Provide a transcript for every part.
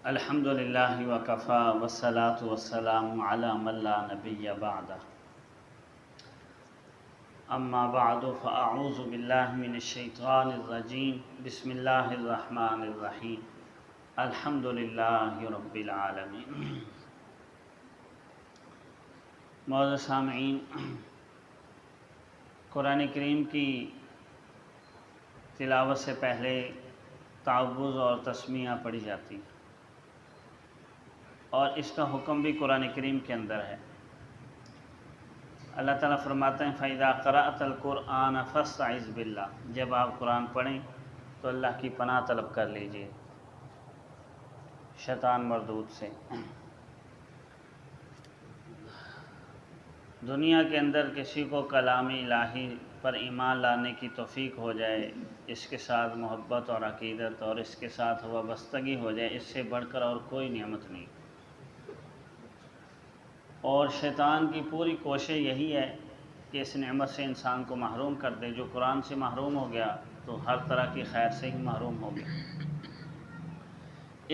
الحمدللہ وکفا والصلاة والسلام علی من لا نبی بعدہ اما بعد فاعوذ باللہ من الشیطان الرجیم بسم اللہ الرحمن الرحیم الحمدللہ رب العالمین۔ معزز سامعین، قرآن کریم کی تلاوت سے پہلے تعوذ اور تسمیہ پڑھی جاتی اور اس کا حکم بھی قرآن کریم کے اندر ہے۔ اللہ تعالیٰ فرماتے ہیں فَإِذَا قَرَأْتَ الْقُرْآنَ فَاسْتَعِذْ بِاللَّهِ، جب آپ قرآن پڑھیں تو اللہ کی پناہ طلب کر لیجئے شیطان مردود سے۔ دنیا کے اندر کسی کو کلام الہی پر ایمان لانے کی توفیق ہو جائے، اس کے ساتھ محبت اور عقیدت اور اس کے ساتھ وابستگی ہو جائے، اس سے بڑھ کر اور کوئی نعمت نہیں۔ اور شیطان کی پوری کوشش یہی ہے کہ اس نعمت سے انسان کو محروم کر دے۔ جو قرآن سے محروم ہو گیا تو ہر طرح کی خیر سے ہی محروم ہو گیا۔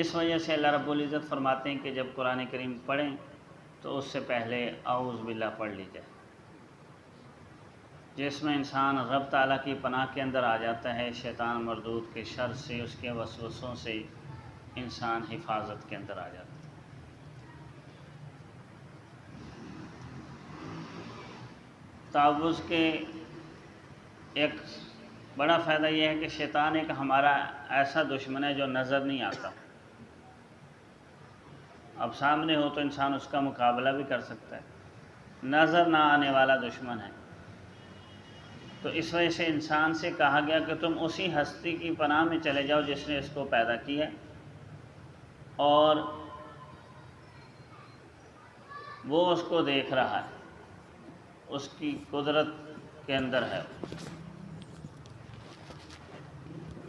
اس وجہ سے اللہ رب العزت فرماتے ہیں کہ جب قرآن کریم پڑھیں تو اس سے پہلے اعوذ باللہ پڑھ لی جائے، جس میں انسان رب تعالیٰ کی پناہ کے اندر آ جاتا ہے۔ شیطان مردود کے شر سے، اس کے وسوسوں سے انسان حفاظت کے اندر آ جاتا ہے۔ تعوذ کے ایک بڑا فائدہ یہ ہے کہ شیطان ایک ہمارا ایسا دشمن ہے جو نظر نہیں آتا۔ اب سامنے ہو تو انسان اس کا مقابلہ بھی کر سکتا ہے، نظر نہ آنے والا دشمن ہے۔ تو اس وجہ سے انسان سے کہا گیا کہ تم اسی ہستی کی پناہ میں چلے جاؤ جس نے اس کو پیدا کیا اور وہ اس کو دیکھ رہا ہے، اس کی قدرت کے اندر ہے،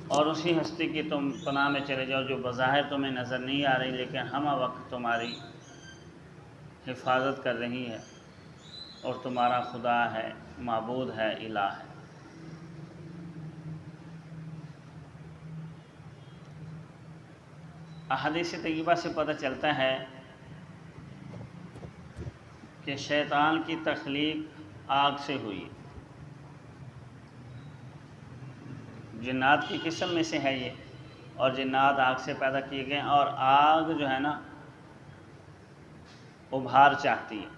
اور اسی ہستی کی تم پناہ میں چلے جاؤ جو بظاہر تمہیں نظر نہیں آ رہی لیکن ہمہ وقت تمہاری حفاظت کر رہی ہے، اور تمہارا خدا ہے، معبود ہے، الہ ہے۔ احادیث طیبہ سے پتہ چلتا ہے کہ شیطان کی تخلیق آگ سے ہوئی، جنات کی قسم میں سے ہے یہ، اور جنات آگ سے پیدا کیے گئے، اور آگ جو ہے نا ابھار چاہتی ہے،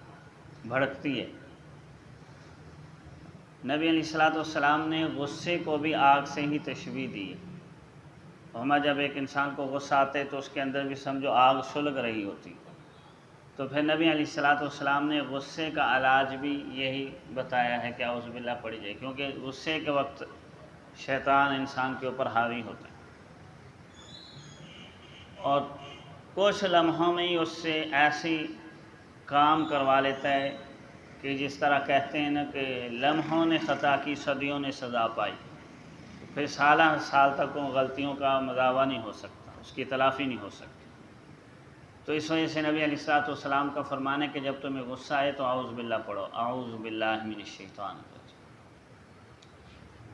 بھڑکتی ہے۔ نبی علیہ السلام نے غصے کو بھی آگ سے ہی تشبیہ دی ہے۔ ہمیں جب ایک انسان کو غصہ آتے تو اس کے اندر بھی سمجھو آگ سلگ رہی ہوتی، تو پھر نبی علیہ السلام نے غصے کا علاج بھی یہی بتایا ہے کہ اعوذ باللہ پڑھی جائے، کیونکہ غصے کے وقت شیطان انسان کے اوپر حاوی ہوتا ہے اور کچھ لمحوں میں ہی اس سے ایسی کام کروا لیتا ہے کہ جس طرح کہتے ہیں نا کہ لمحوں نے خطا کی، صدیوں نے سزا پائی، پھر سالہ سال تک ان غلطیوں کا مداوع نہیں ہو سکتا، اس کی تلافی نہیں ہو سکتی۔ تو اس وجہ سے نبی علیہ السلام کا فرمان ہے کہ جب تمہیں غصہ آئے تو اعوذ باللہ پڑھو، اعوذ باللہ من الشیطان الرجیم۔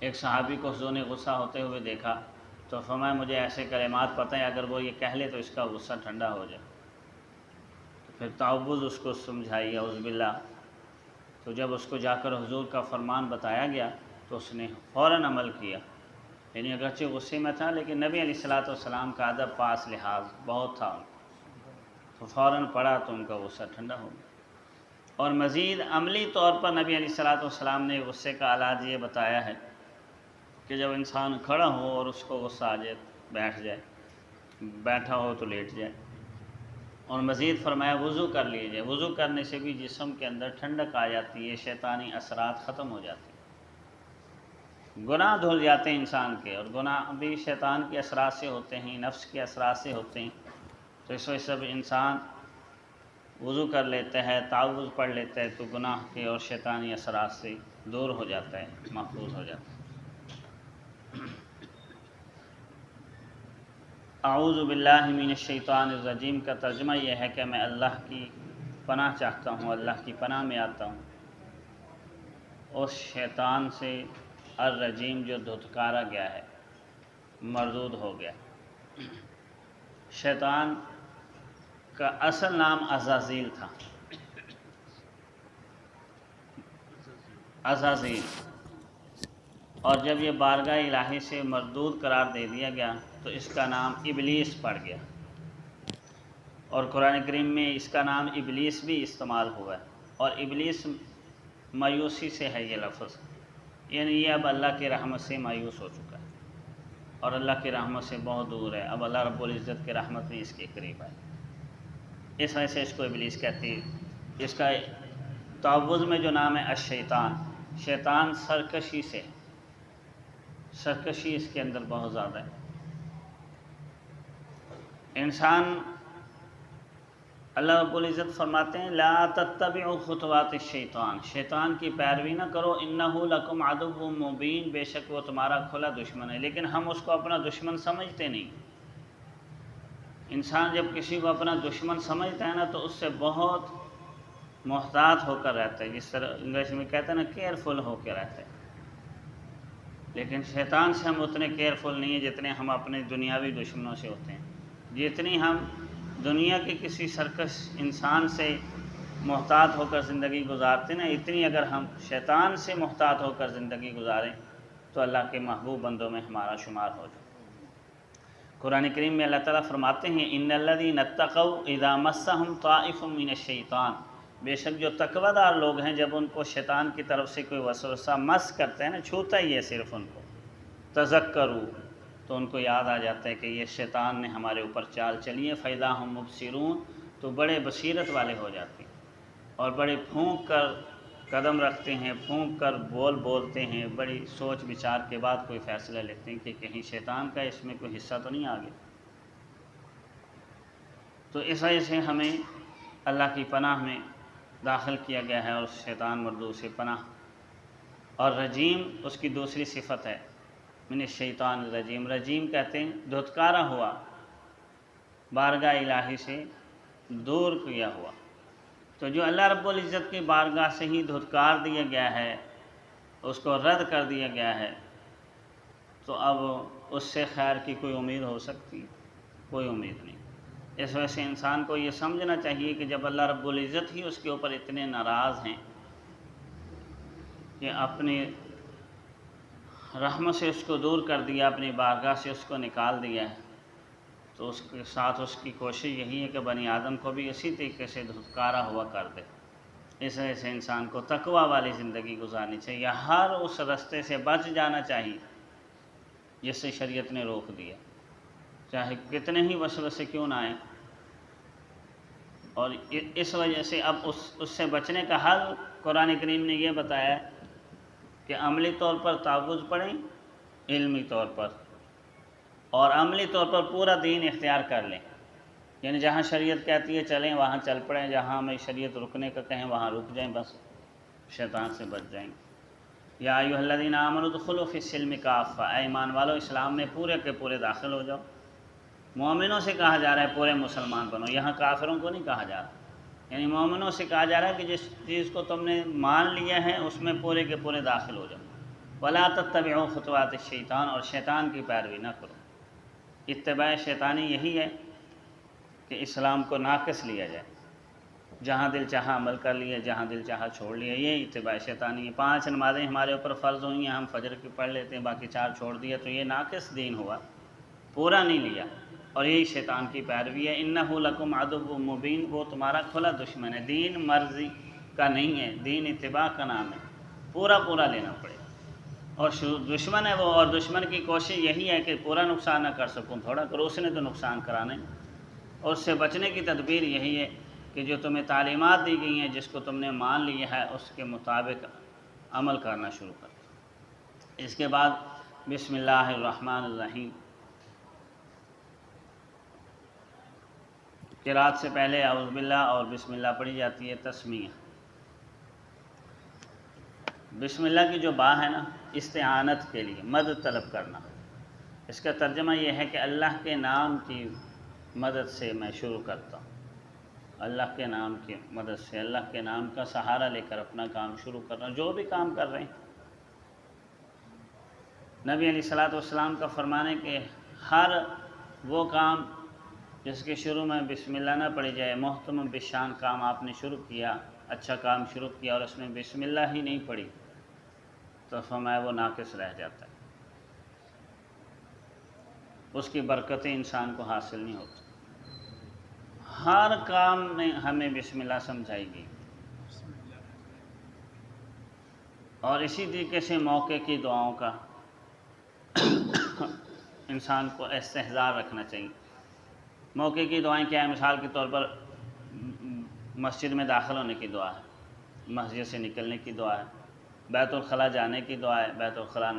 ایک صحابی کو حضور نے غصہ ہوتے ہوئے دیکھا تو فرمایا مجھے ایسے کلمات پتہ ہیں، اگر وہ یہ کہہ لے تو اس کا غصہ ٹھنڈا ہو جائے۔ تو پھر تعوذ اس کو سمجھائی اعوذ باللہ، تو جب اس کو جا کر حضور کا فرمان بتایا گیا تو اس نے فوراً عمل کیا، یعنی اگرچہ غصے میں تھا لیکن نبی علیہ السلام کا ادب، پاس لحاظ بہت تھا، تو فوراً پڑھا تو ان کا غصہ ٹھنڈا ہو گیا۔ اور مزید عملی طور پر نبی علیہ السلام نے غصے کا علاج یہ بتایا ہے کہ جب انسان کھڑا ہو اور اس کو غصہ آ جائے بیٹھ جائے، بیٹھا ہو تو لیٹ جائے، اور مزید فرمایا وضو کر لیجیے۔ وضو کرنے سے بھی جسم کے اندر ٹھنڈک آ جاتی ہے، شیطانی اثرات ختم ہو جاتے ہیں، گناہ دھل جاتے ہیں انسان کے، اور گناہ بھی شیطان کے اثرات سے ہوتے ہیں، نفس کے اثرات سے ہوتے ہیں۔ تو اس وجہ سے جب انسان وضو کر لیتا ہے، تعوذ پڑھ لیتا ہے تو گناہ کے اور شیطانی اثرات سے دور ہو جاتا ہے، محفوظ ہو جاتا ہے۔ اعوذ باللہ من الشیطان الرجیم کا ترجمہ یہ ہے کہ میں اللہ کی پناہ چاہتا ہوں، اللہ کی پناہ میں آتا ہوں اس شیطان سے الرجیم جو دھتکارا گیا ہے، مردود ہو گیا۔ شیطان کا اصل نام عزازیل تھا، عزازیل، اور جب یہ بارگاہ الہی سے مردود قرار دے دیا گیا تو اس کا نام ابلیس پڑ گیا، اور قرآن کریم میں اس کا نام ابلیس بھی استعمال ہوا ہے، اور ابلیس مایوسی سے ہے یہ لفظ، یعنی یہ اب اللہ کی رحمت سے مایوس ہو چکا ہے اور اللہ کی رحمت سے بہت دور ہے، اب اللہ رب العزت کی رحمت بھی اس کے قریب ہے، اس وجہ سے اس کو ابلیس کہتی ہے۔ اس کا تعوذ میں جو نام ہے الشیطان، شیطان سرکشی سے، سرکشی اس کے اندر بہت زیادہ ہے۔ انسان، اللہ رب العزت فرماتے ہیں لا تتبعوا خطوات الشیطان، شیطان کی پیروی نہ کرو، انہ لکم عدو مبین، بے شک وہ تمہارا کھلا دشمن ہے، لیکن ہم اس کو اپنا دشمن سمجھتے نہیں۔ انسان جب کسی کو اپنا دشمن سمجھتا ہے نا تو اس سے بہت محتاط ہو کر رہتا ہے، جس طرح انگلش میں کہتے ہیں نا کیئرفل ہو کے رہتا ہے، لیکن شیطان سے ہم اتنے کیئرفل نہیں ہیں جتنے ہم اپنے دنیاوی دشمنوں سے ہوتے ہیں۔ جتنی ہم دنیا کے کسی سرکش انسان سے محتاط ہو کر زندگی گزارتے نا، اتنی اگر ہم شیطان سے محتاط ہو کر زندگی گزاریں تو اللہ کے محبوب بندوں میں ہمارا شمار ہو جائے۔ قرآن کریم میں اللہ تعالیٰ فرماتے ہیں ان الذین اتقوا اذا مسهم طائف من الشیطان، بے شک جو تقوی دار لوگ ہیں جب ان کو شیطان کی طرف سے کوئی وسوسہ مس کرتا ہے نا، چھوتا ہی ہے صرف ان کو، تذکروا، تو ان کو یاد آ جاتا ہے کہ یہ شیطان نے ہمارے اوپر چال چلی ہے، فاذا هم مبصرون، تو بڑے بصیرت والے ہو جاتے ہیں اور بڑے پھونک کر قدم رکھتے ہیں، پھونک کر بولتے ہیں، بڑی سوچ بچار کے بعد کوئی فیصلہ لیتے ہیں کہ کہیں شیطان کا اس میں کوئی حصہ تو نہیں آ گیا۔ تو اس وجہ سے ہمیں اللہ کی پناہ میں داخل کیا گیا ہے، اور شیطان مردود سے پناہ، اور رجیم اس کی دوسری صفت ہے، من الشیطان الرجیم، رجیم کہتے ہیں دھتکارا ہوا، بارگاہ الہی سے دور کیا ہوا، تو جو اللہ رب العزت کی بارگاہ سے ہی دھتکار دیا گیا ہے، اس کو رد کر دیا گیا ہے، تو اب اس سے خیر کی کوئی امید ہو سکتی؟ کوئی امید نہیں۔ اس وجہ سے انسان کو یہ سمجھنا چاہیے کہ جب اللہ رب العزت ہی اس کے اوپر اتنے ناراض ہیں کہ اپنی رحمت سے اس کو دور کر دیا، اپنی بارگاہ سے اس کو نکال دیا ہے، تو اس کے ساتھ اس کی کوشش یہی ہے کہ بنی آدم کو بھی اسی طریقے سے دھتکارا ہوا کر دے۔ اس وجہ سے انسان کو تقوی والی زندگی گزارنی چاہیے، ہر اس رستے سے بچ جانا چاہیے جس سے شریعت نے روک دیا، چاہے کتنے ہی وسوسے کیوں نہ آئیں۔ اور اس وجہ سے اب اس سے بچنے کا حل قرآن کریم نے یہ بتایا کہ عملی طور پر تعوذ پڑھیں، علمی طور پر، اور عملی طور پر پورا دین اختیار کر لیں، یعنی جہاں شریعت کہتی ہے چلیں وہاں چل پڑیں، جہاں ہمیں شریعت رکنے کا کہیں وہاں رک جائیں، بس شیطان سے بچ جائیں۔ یا ایھا الذین آمنوا ادخلوا فی السلم کافہ، اے ایمان والو اسلام میں پورے کے پورے داخل ہو جاؤ۔ مومنوں سے کہا جا رہا ہے پورے مسلمان بنو، یہاں کافروں کو نہیں کہا جا رہا، یعنی مومنوں سے کہا جا رہا ہے کہ جس چیز کو تم نے مان لیا ہے اس میں پورے کے پورے داخل ہو جاؤ۔ ولا تتبعوا خطوات الشیطان، اور شیطان کی پیروی نہ کرو۔ اتباع شیطانی یہی ہے کہ اسلام کو ناقص لیا جائے، جہاں دل چاہا عمل کر لیا، جہاں دل چاہا چھوڑ لیا، یہ اتباع شیطانی ہے۔ 5 نمازیں ہمارے اوپر فرض ہوئی ہیں، ہم فجر کی پڑھ لیتے ہیں، باقی 4 چھوڑ دیا، تو یہ ناقص دین ہوا، پورا نہیں لیا، اور یہی شیطان کی پیروی ہے۔ انہ لکم عدو مبین، وہ تمہارا کھلا دشمن ہے، دین مرضی کا نہیں ہے، دین اتباع کا نام ہے، پورا پورا لینا پڑے گا، اور دشمن ہے وہ، اور دشمن کی کوشش یہی ہے کہ پورا نقصان نہ کر سکوں تھوڑا کرو، اس نے تو نقصان کرانا ہے، اور اس سے بچنے کی تدبیر یہی ہے کہ جو تمہیں تعلیمات دی گئی ہیں، جس کو تم نے مان لیا ہے، اس کے مطابق عمل کرنا شروع کر۔ اس کے بعد بسم اللہ الرحمن الرحیم، قرات سے پہلے اعوذ باللہ اور بسم اللہ پڑھی جاتی ہے، تسمیہ۔ بسم اللہ کی جو با ہے نا، استعانت کے لیے، مدد طلب کرنا، اس کا ترجمہ یہ ہے کہ اللہ کے نام کی مدد سے میں شروع کرتا ہوں، اللہ کے نام کی مدد سے، اللہ کے نام کا سہارا لے کر اپنا کام شروع کرنا، جو بھی کام کر رہے ہیں۔ نبی علیہ الصلوۃ والسلام کا فرمان ہے کہ ہر وہ کام جس کے شروع میں بسم اللہ نہ پڑھی جائے، محترم بشان کام آپ نے شروع کیا، اچھا کام شروع کیا اور اس میں بسم اللہ ہی نہیں پڑھی تو فرمایا وہ ناقص رہ جاتا ہے، اس کی برکتیں انسان کو حاصل نہیں ہوتی۔ ہر کام میں ہمیں بسم اللہ سمجھائی گئی، اور اسی طریقے سے موقع کی دعاؤں کا انسان کو استحضار رکھنا چاہیے۔ موقع کی دعائیں کیا ہے؟ مثال کے طور پر مسجد میں داخل ہونے کی دعا ہے، مسجد سے نکلنے کی دعا ہے، بیت الخلاء جانے کی دعا ہے، بیت الخلاء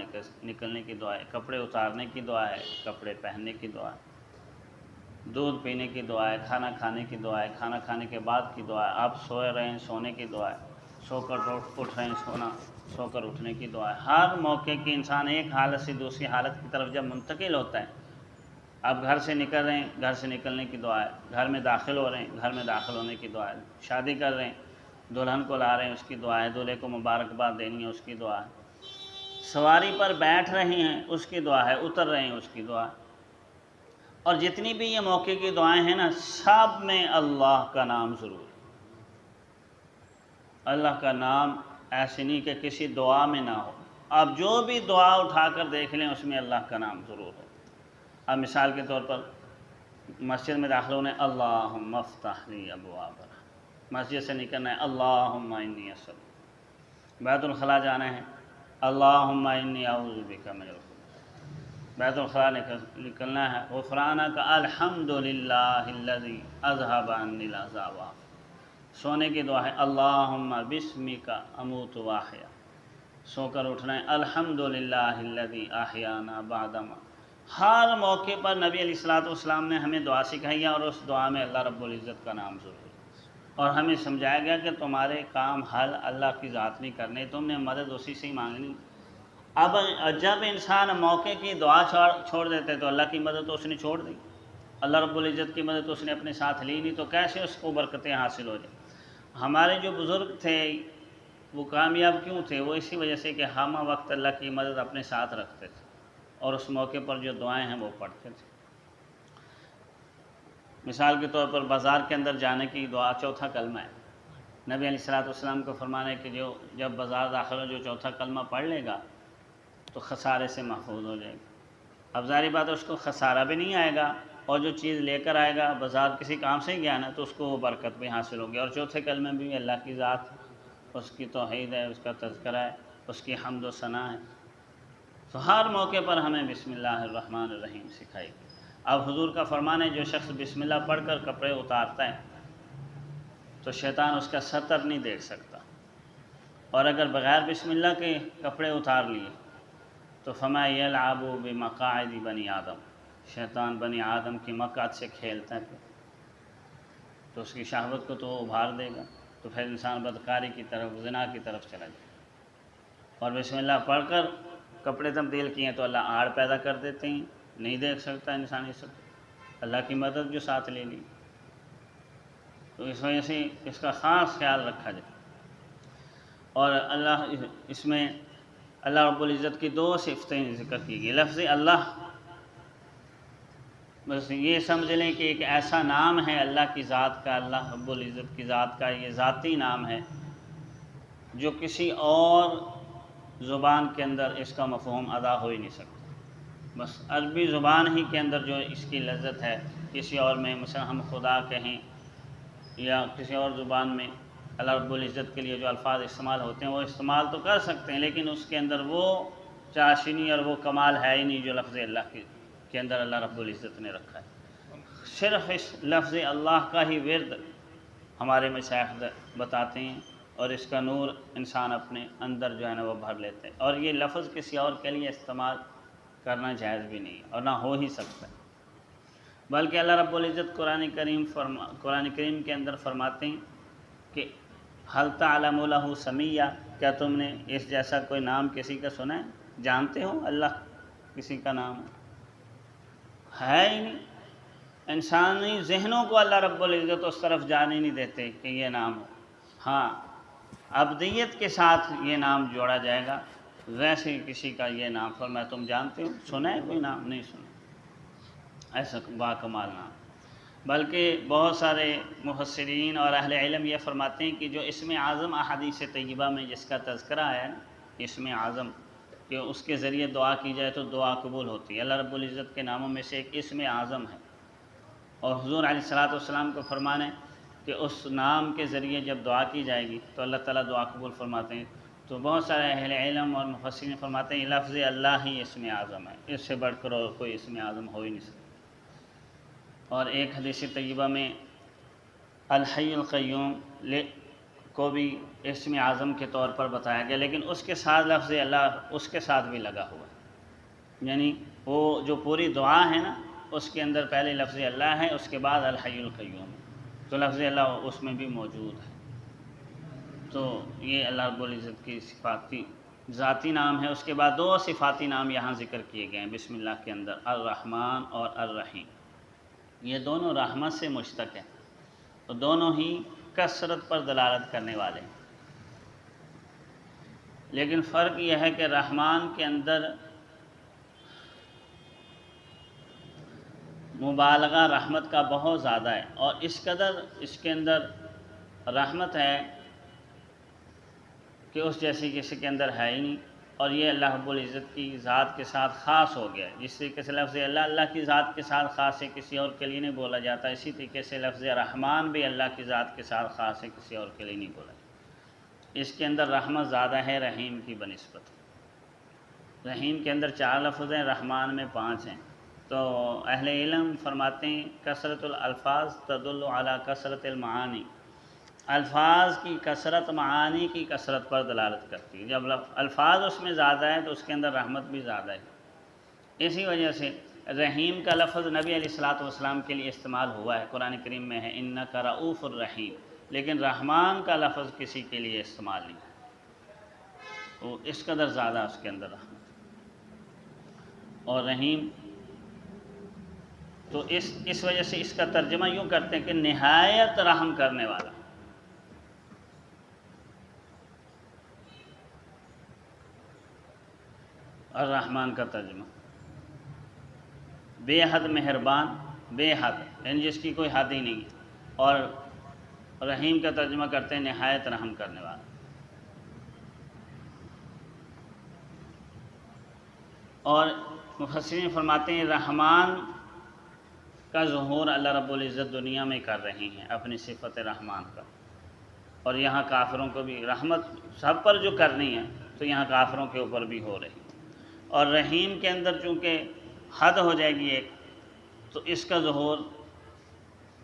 نکلنے کی دعا ہے، کپڑے اتارنے کی دعا ہے، کپڑے پہننے کی دعا ہے، دودھ پینے کی دعا ہے، کھانا کھانے کی دعا ہے، کھانا کھانے کے بعد کی دعا ہے، آپ سوئے رہے ہیں سونے کی دعا ہے، سو کر اٹھ رہے ہیں سو کر اٹھنے کی دعا ہے۔ ہر موقع کی انسان ایک حالت سے دوسری حالت کی طرف جب منتقل ہوتا ہے، آپ گھر سے نکل رہے ہیں، گھر سے نکلنے کی دعا ہے، گھر میں داخل ہو رہے ہیں، گھر میں داخل ہونے کی دعا ہے، شادی کر رہے ہیں، دلہن کو لا رہے ہیں، اس کی دعا ہے، دولہے کو مبارکباد دینی ہے، اس کی دعا ہے، سواری پر بیٹھ رہے ہیں اس کی دعا ہے، اتر رہے ہیں اس کی دعا ہے۔ اور جتنی بھی یہ موقع کی دعائیں ہیں نا، سب میں اللہ کا نام ضرور ہے۔ اللہ کا نام ایسے نہیں کہ کسی دعا میں نہ ہو، آپ جو بھی دعا اٹھا کر دیکھ لیں اس میں اللہ کا نام ضرور ہو۔ اب مثال کے طور پر مسجد میں داخل ہونے اللہم افتح لی ابواب الرحمۃ، مسجد سے نکلنا ہے اللہم انی اسألک، بیت الخلاء جانا ہے اللہم انی اعوذ بک من الخبث، بیت الخلاء نکلنا ہے غفرانک الحمدللہ الذی اذھب عنی العذاب، سونے کی دعا ہے اللہم بسمک اموت واحیا، سو کر اٹھنا ہے الحمدللہ الذی احیانا بعدما۔ ہر موقع پر نبی علیہ الصلوۃ والسلام نے ہمیں دعا سکھائی ہے، اور اس دعا میں اللہ رب العزت کا نام ضرور ہے، اور ہمیں سمجھایا گیا کہ تمہارے کام حل اللہ کی ذات نہیں کرنے، تم نے مدد اسی سے ہی مانگنی۔ اب جب انسان موقع کی دعا چھوڑ دیتے تو اللہ کی مدد تو اس نے چھوڑ دی، اللہ رب العزت کی مدد تو اس نے اپنے ساتھ لی نہیں، تو کیسے اس کو برکتیں حاصل ہو جائیں؟ ہمارے جو بزرگ تھے وہ کامیاب کیوں تھے؟ وہ اسی وجہ سے کہ ہم وقت اللہ کی مدد اپنے ساتھ رکھتے تھے، اور اس موقع پر جو دعائیں ہیں وہ پڑھتے تھے۔ مثال کے طور پر بازار کے اندر جانے کی دعا چوتھا کلمہ ہے، نبی علیہ الصلوۃ والسلام کو فرمانا ہے کہ جو جب بازار داخل ہو جو چوتھا کلمہ پڑھ لے گا تو خسارے سے محفوظ ہو جائے گا۔ اب ظاہری بات ہے اس کو خسارہ بھی نہیں آئے گا، اور جو چیز لے کر آئے گا بازار کسی کام سے گیا نا تو اس کو وہ برکت بھی حاصل ہوگی، اور چوتھے کلمے بھی اللہ کی ذات، اس کی توحید ہے، اس کا تذکرہ ہے، اس کی حمد و ثنا ہے۔ تو ہر موقع پر ہمیں بسم اللہ الرحمن الرحیم سکھائی گئی۔ اب حضور کا فرمان ہے جو شخص بسم اللہ پڑھ کر کپڑے اتارتا ہے تو شیطان اس کا ستر نہیں دیکھ سکتا، اور اگر بغیر بسم اللہ کے کپڑے اتار لیے تو فما یلعب بمقاعد بنی آدم، شیطان بنی آدم کی مقعد سے کھیلتا ہے تو اس کی شہوت کو تو وہ ابھار دے گا، تو پھر انسان بدکاری کی طرف، زنا کی طرف چلا جائے۔ اور بسم اللہ پڑھ کر کپڑے تبدیل کیے تو اللہ آڑ پیدا کر دیتے ہیں، نہیں دیکھ سکتا انسانی سب، اللہ کی مدد جو ساتھ لے لی، تو اس وجہ سے اس کا خاص خیال رکھا جائے۔ اور اللہ اس میں اللہ رب العزت کی دو صفتیں ذکر کی گئی۔ لفظ اللہ بس یہ سمجھ لیں کہ ایک ایسا نام ہے اللہ کی ذات کا، اللہ رب العزت کی ذات کا یہ ذاتی نام ہے جو کسی اور زبان کے اندر اس کا مفہوم ادا ہو ہی نہیں سکتا، بس عربی زبان ہی کے اندر جو اس کی لذت ہے، کسی اور میں مثلا ہم خدا کہیں یا کسی اور زبان میں اللہ رب العزت کے لیے جو الفاظ استعمال ہوتے ہیں وہ استعمال تو کر سکتے ہیں، لیکن اس کے اندر وہ چاشنی اور وہ کمال ہے ہی نہیں جو لفظ اللہ کے اندر اللہ رب العزت نے رکھا ہے۔ صرف اس لفظ اللہ کا ہی ورد ہمارے مشائخ بتاتے ہیں، اور اس کا نور انسان اپنے اندر جو ہے نا وہ بھر لیتے ہیں، اور یہ لفظ کسی اور کے لیے استعمال کرنا جائز بھی نہیں اور نہ ہو ہی سکتا ہے۔ بلکہ اللہ رب العزت قرآن کریم کے اندر فرماتے ہیں کہ حل تعلم لہ سمیہ، کیا تم نے اس جیسا کوئی نام کسی کا سنا ہے؟ جانتے ہو اللہ کسی کا نام ہے ہی نہیں۔ انسانی ذہنوں کو اللہ رب العزت اس طرف جانے نہیں دیتے کہ یہ نام ہو۔ ہاں ابدیت کے ساتھ یہ نام جوڑا جائے گا، ویسے کسی کا یہ نام فرمایا تم جانتے ہو؟ سنا ہے کوئی نام؟ نہیں سنا، ایسا با کمال نام۔ بلکہ بہت سارے مفسرین اور اہل علم یہ فرماتے ہیں کہ جو اسم اعظم احادیث طیبہ میں جس کا تذکرہ ہے نا، اسم اعظم کہ اس کے ذریعے دعا کی جائے تو دعا قبول ہوتی ہے، اللہ رب العزت کے ناموں میں سے ایک اسم اعظم ہے، اور حضور علیہ الصلاۃ والسلام کو فرمانے کہ اس نام کے ذریعے جب دعا کی جائے گی تو اللہ تعالیٰ دعا قبول فرماتے ہیں۔ تو بہت سارے اہل علم اور مفسرین فرماتے ہیں لفظ اللہ ہی اسم اعظم ہے، اس سے بڑھ کر اور کوئی اسم اعظم ہو ہی نہیں سکتا۔ اور ایک حدیث طیبہ میں الحی القیوم کو بھی اسم اعظم کے طور پر بتایا گیا، لیکن اس کے ساتھ لفظ اللہ اس کے ساتھ بھی لگا ہوا ہے، یعنی وہ جو پوری دعا ہے نا اس کے اندر پہلے لفظ اللہ ہے، اس کے بعد الحی القیوم، تو لفظ اللہ اس میں بھی موجود ہے۔ تو یہ اللہ رب العزت کی صفاتی ذاتی نام ہے۔ اس کے بعد دو صفاتی نام یہاں ذکر کیے گئے ہیں بسم اللہ کے اندر، الرحمن اور الرحیم، یہ دونوں رحمت سے مشتق ہیں، تو دونوں ہی کثرت پر دلالت کرنے والے ہیں، لیکن فرق یہ ہے کہ رحمان کے اندر مبالغہ رحمت کا بہت زیادہ ہے، اور اس قدر اس کے اندر رحمت ہے کہ اس جیسی کسی کے اندر ہے ہی نہیں، اور یہ اللہ رب العزت کی ذات کے ساتھ خاص ہو گیا ہے۔ جس طریقے سے لفظ اللہ کی ذات کے ساتھ خاص ہے، کسی اور کے لیے نہیں بولا جاتا، اسی طریقے سے لفظ رحمان بھی اللہ کی ذات کے ساتھ خاص ہے، کسی اور کے لیے نہیں بولا جاتا۔ اس کے اندر رحمت زیادہ ہے رحیم کی بنسبت۔ رحیم کے اندر 4 لفظ ہیں، رحمان میں 5 ہیں۔ تو اہل علم فرماتے ہیں کثرت الالفاظ تدل علی کثرت المعانی، الفاظ کی کثرت معانی کی کثرت پر دلالت کرتی ہے۔ جب الفاظ اس میں زیادہ ہے تو اس کے اندر رحمت بھی زیادہ ہے۔ اسی وجہ سے رحیم کا لفظ نبی علیہ الصلاۃ والسلام کے لیے استعمال ہوا ہے، قرآن کریم میں ہے انک رؤوف الرحیم، لیکن رحمان کا لفظ کسی کے لیے استعمال نہیں، تو اس قدر زیادہ اس کے اندر رحمت۔ اور رحیم تو اس وجہ سے اس کا ترجمہ یوں کرتے ہیں کہ نہایت رحم کرنے والا، الرحمن کا ترجمہ بے حد مہربان، بے حد یعنی جس کی کوئی حد ہی نہیں، اور رحیم کا ترجمہ کرتے ہیں نہایت رحم کرنے والا۔ اور مفسرین فرماتے ہیں رحمان کا ظہور اللہ رب العزت دنیا میں کر رہے ہیں اپنی صفت رحمان کا، اور یہاں کافروں کو بھی رحمت سب پر جو کرنی ہے تو یہاں کافروں کے اوپر بھی ہو رہی، اور رحیم کے اندر چونکہ حد ہو جائے گی ایک، تو اس کا ظہور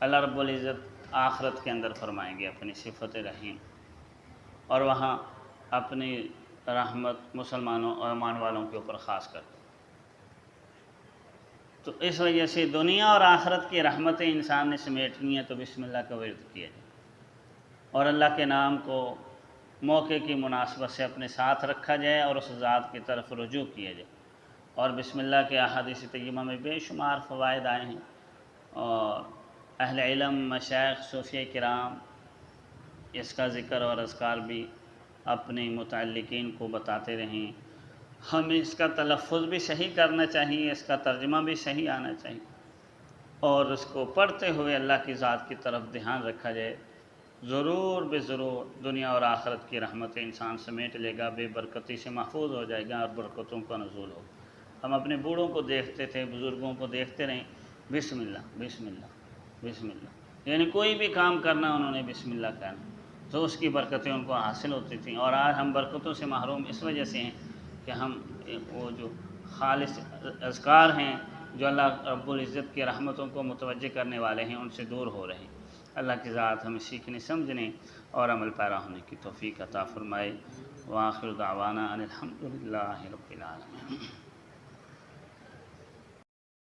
اللہ رب العزت آخرت کے اندر فرمائیں گے اپنی صفت رحیم، اور وہاں اپنی رحمت مسلمانوں اور ایمان والوں کے اوپر خاص کر۔ تو اس وجہ سے دنیا اور آخرت کی رحمتیں انسان نے سمیٹنی ہیں تو بسم اللہ کا ورد کیا جائے، اور اللہ کے نام کو موقع کی مناسبت سے اپنے ساتھ رکھا جائے اور اس ذات کی طرف رجوع کیا جائے۔ اور بسم اللہ کے احادیث طیبہ میں بے شمار فوائد آئے ہیں، اور اہل علم، مشائخ، صوفیہ کرام اس کا ذکر اور اذکار بھی اپنے متعلقین کو بتاتے رہیں۔ ہمیں اس کا تلفظ بھی صحیح کرنا چاہیے، اس کا ترجمہ بھی صحیح آنا چاہیے، اور اس کو پڑھتے ہوئے اللہ کی ذات کی طرف دھیان رکھا جائے، ضرور بے ضرور دنیا اور آخرت کی رحمتیں انسان سمیٹ لے گا، بے برکتی سے محفوظ ہو جائے گا اور برکتوں کا نزول ہوگا۔ ہم اپنے بوڑھوں کو دیکھتے تھے، بزرگوں کو دیکھتے رہیں، بسم اللہ بسم اللہ بسم اللہ، یعنی کوئی بھی کام کرنا انہوں نے بسم اللہ کہنا، تو اس کی برکتیں ان کو حاصل ہوتی تھیں۔ اور آج ہم برکتوں سے محروم اس وجہ سے ہیں کہ ہم وہ جو خالص اذکار ہیں جو اللہ رب العزت کی رحمتوں کو متوجہ کرنے والے ہیں ان سے دور ہو رہے ہیں۔ اللہ کی ذات ہمیں سیکھنے، سمجھنے اور عمل پیرا ہونے کی توفیق عطا فرمائے۔ وآخر دعوانا ان الحمد للہ رب العالمین۔